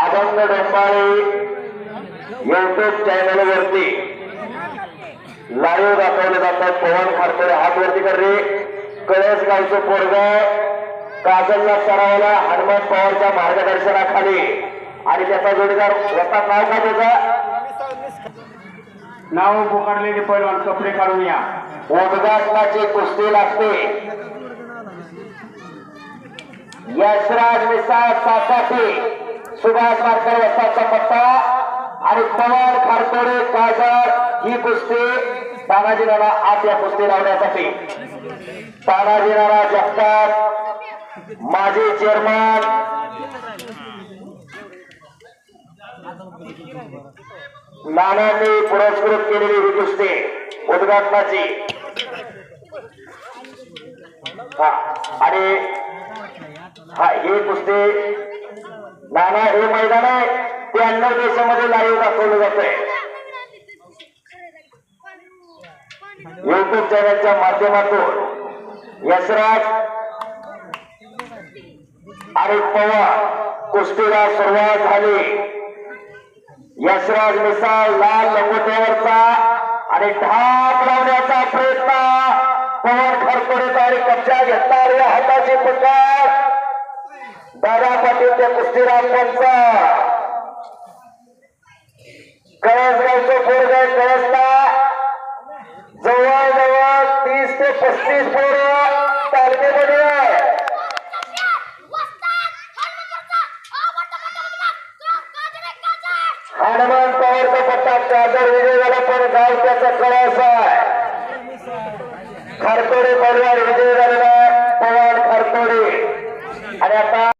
अभंग Dombale YouTube channel वरती live दाखवले जातात। पवन खारतोडे हात वरती कर रे। कळस गावचं पोरग काजलला सरावला हनुमान पवारच्या मार्गदर्शनाखाली आणि त्याचा जोडीदार वस्ताद नाव काय त्याचा नाव पुकारलेले पैलवान कपडे काढून या। उद्घाटनाची कुस्ती लागते। यशराज मिसाळ सासाठी सुभाष मार्कर वस्तादचा पत्ता आणि पवन खारतोडे काजल ही कुस्ती तानाजी नाना आत या कुस्ती लावण्यासाठी तानाजी नाना जगताप माजी चेअरमन नानांनी पुरस्कृत केलेली ही कुस्ती उद्घाटनाची आणि हे कुस्ती नाना हे मैदान आहे ते अन्य देशामध्ये लाईव्ह दाखवलं जात आहे। युट्यूब चॅनलच्या माध्यमातून यशराज आणि पवार कुस्तीला सुरुवात झाली। यशराज मिसाळ लाल लंगोट्यावरचा आणि ढाप लावण्याचा प्रयत्न पवन खारतोडेचा आणि कब्जा घेतला या हाताची पकड दादा पाटील त्या कुस्तीराज पंचा कळसगावचं पोरग कळसला जवळजवळ 30 ते 35 पोरं तालमीमध्ये हनुमान पवारचा पट्टा काजर विजय झाला पण गाव त्याचा कळस आहे। खारतोडे परिवार विजय झालेला पवन खारतोडे आणि आता